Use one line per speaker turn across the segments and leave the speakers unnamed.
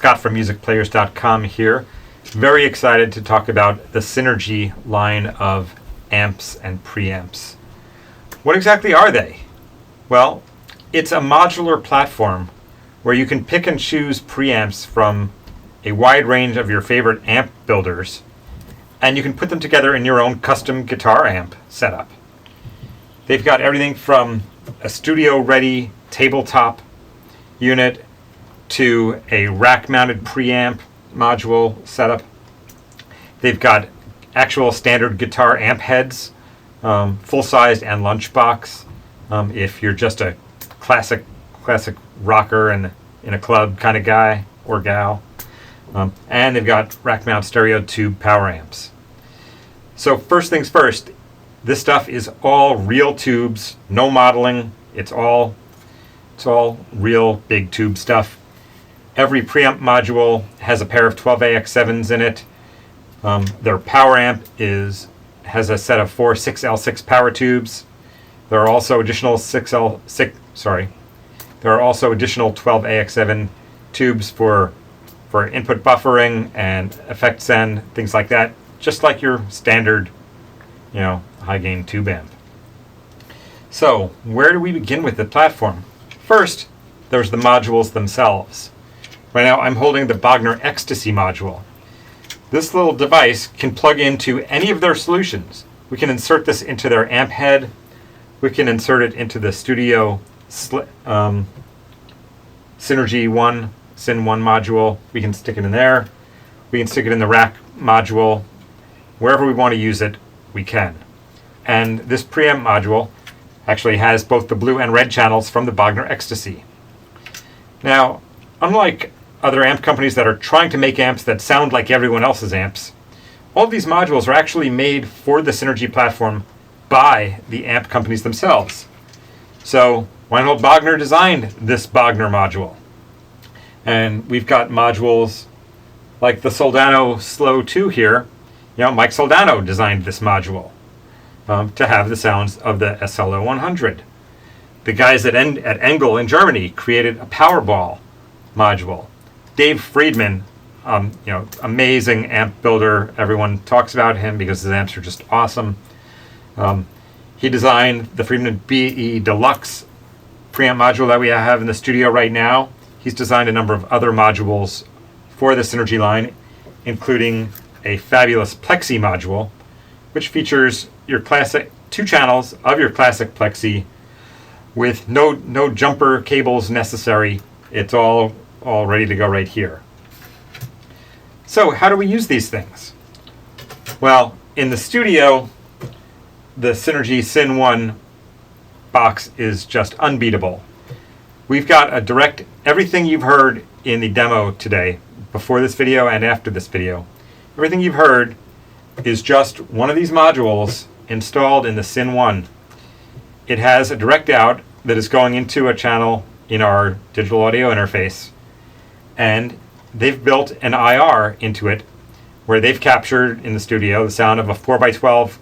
Scott from musicplayers.com here. Very excited to talk about the Synergy line of amps and preamps. What exactly are they? Well, it's a modular platform where you can pick and choose preamps from a wide range of your favorite amp builders, and you can put them together in your own custom guitar amp setup. They've got everything from a studio-ready tabletop unit to a rack-mounted preamp module setup. They've got actual standard guitar amp heads, full-sized and lunchbox. If you're just a classic rocker and in a club kind of guy or gal. And they've got rack-mount stereo tube power amps. So first things first, this stuff is all real tubes, no modeling. It's all real big tube stuff. Every preamp module has a pair of 12AX7s in it. Their power amp has a set of 4 6L6 power tubes. There are also additional 12AX7 tubes for input buffering and effect send, things like that, just like your standard, high gain tube amp. So where do we begin with the platform? First, there's the modules themselves. Right now I'm holding the Bogner Ecstasy module. This little device can plug into any of their solutions. We can insert this into their amp head. We can insert it into the Studio Synergy 1, Syn 1 module. We can stick it in there. We can stick it in the rack module. Wherever we want to use it, we can. And this preamp module actually has both the blue and red channels from the Bogner Ecstasy. Now, unlike other amp companies that are trying to make amps that sound like everyone else's amps, all of these modules are actually made for the Synergy platform by the amp companies themselves. So Reinhold Bogner designed this Bogner module. And we've got modules like the Soldano Slow 2 here. Mike Soldano designed this module to have the sounds of the SLO 100. The guys at ENGL in Germany created a Powerball module. Dave Friedman, amazing amp builder. Everyone talks about him because his amps are just awesome. He designed the Friedman BE Deluxe preamp module that we have in the studio right now. He's designed a number of other modules for the Synergy line, including a fabulous Plexi module, which features your classic 2 channels of your classic Plexi with no jumper cables necessary. It's all ready to go right here. So how do we use these things? Well, in the studio, the Synergy Syn 1 box is just unbeatable. We've got everything you've heard in the demo today, before this video and after this video. Everything you've heard is just one of these modules installed in the Syn 1. It has a direct out that is going into a channel in our digital audio interface, and they've built an IR into it where they've captured in the studio the sound of a 4x12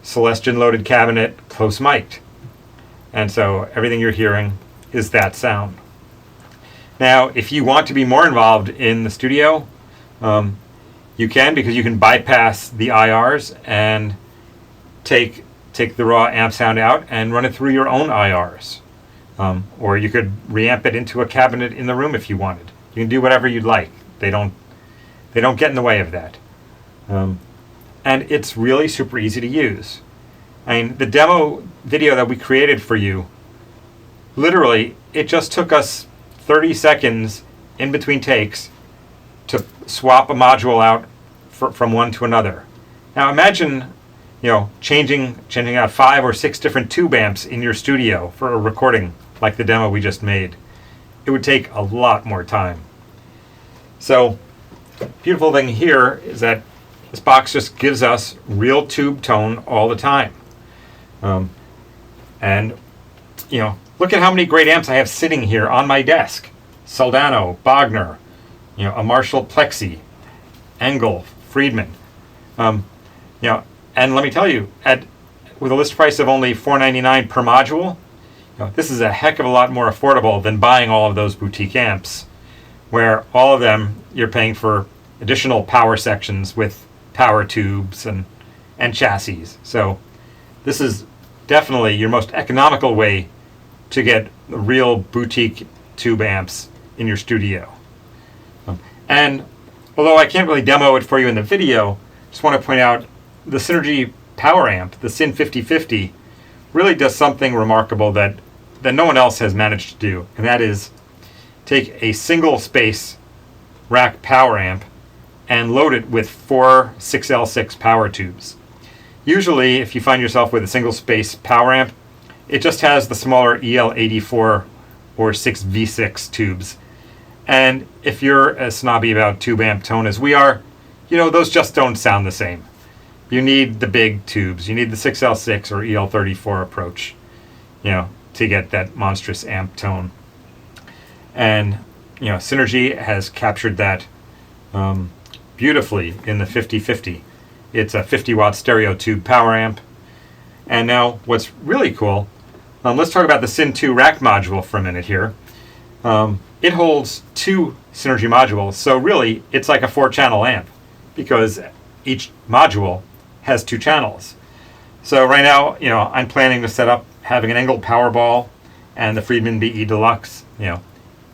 Celestion loaded cabinet close mic'd. And so everything you're hearing is that sound. Now, if you want to be more involved in the studio, you can, because you can bypass the IRs and take the raw amp sound out and run it through your own IRs. Or you could reamp it into a cabinet in the room if you wanted. You can do whatever you'd like. They don't get in the way of that. And it's really super easy to use. The demo video that we created for you, literally, it just took us 30 seconds in between takes to swap a module out from one to another. Now imagine, changing out 5 or 6 different tube amps in your studio for a recording like the demo we just made. It would take a lot more time. So, beautiful thing here is that this box just gives us real tube tone all the time. Look at how many great amps I have sitting here on my desk. Soldano, Bogner, a Marshall Plexi, ENGL, Friedman. And let me tell you, with a list price of only $4.99 per module, this is a heck of a lot more affordable than buying all of those boutique amps where all of them you're paying for additional power sections with power tubes and chassis. So this is definitely your most economical way to get real boutique tube amps in your studio. And although I can't really demo it for you in the video, just want to point out the Synergy power amp, the Syn 5050, really does something remarkable that no one else has managed to do, and that is take a single space rack power amp and load it with 4 6L6 power tubes. Usually, if you find yourself with a single space power amp, it just has the smaller EL84 or 6V6 tubes. And if you're as snobby about tube amp tone as we are, those just don't sound the same. You need the big tubes. You need the 6L6 or EL34 approach, to get that monstrous amp tone. And, Synergy has captured that beautifully in the 5050. It's a 50-watt stereo tube power amp. And now what's really cool, let's talk about the Syn 2 rack module for a minute here. It holds 2 Synergy modules, so really it's like a 4-channel amp because each module has 2 channels. So right now, I'm planning to set up having an ENGL Powerball and the Friedman BE Deluxe,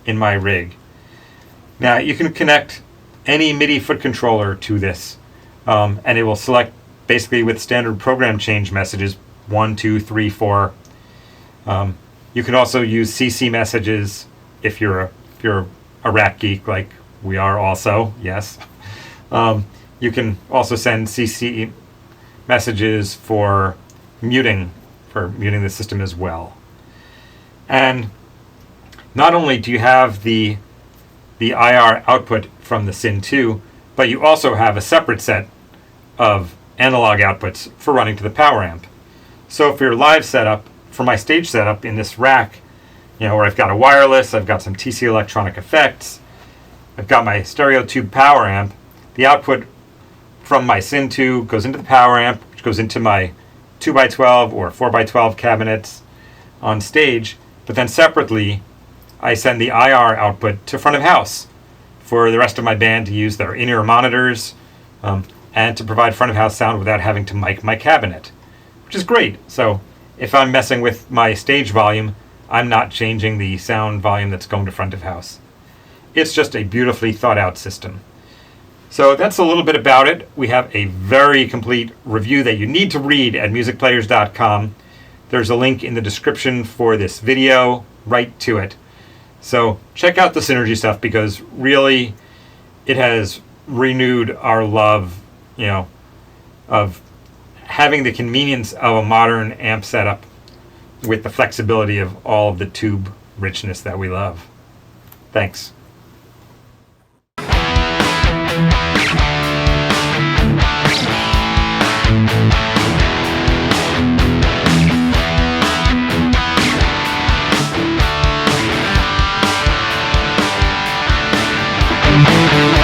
in my rig. Now you can connect any MIDI foot controller to this, and it will select basically with standard program change messages 1, 2, 3, 4. You can also use CC messages if you're a rack geek like we are also, yes. You can also send CC messages for muting the system as well. And not only do you have the IR output from the Syn 2, but you also have a separate set of analog outputs for running to the power amp. So for your live setup, for my stage setup in this rack, where I've got a wireless, I've got some TC electronic effects, I've got my stereo tube power amp, the output from my Syn 2 goes into the power amp, which goes into my 2x12 or 4x12 cabinets on stage, but then separately I send the IR output to front of house for the rest of my band to use their in-ear monitors and to provide front of house sound without having to mic my cabinet, which is great. So if I'm messing with my stage volume, I'm not changing the sound volume that's going to front of house. It's just a beautifully thought out system. So that's a little bit about it. We have a very complete review that you need to read at musicplayers.com. There's a link in the description for this video, right to it. So check out the Synergy stuff because really it has renewed our love, of having the convenience of a modern amp setup with the flexibility of all of the tube richness that we love. Thanks.
We'll be right back.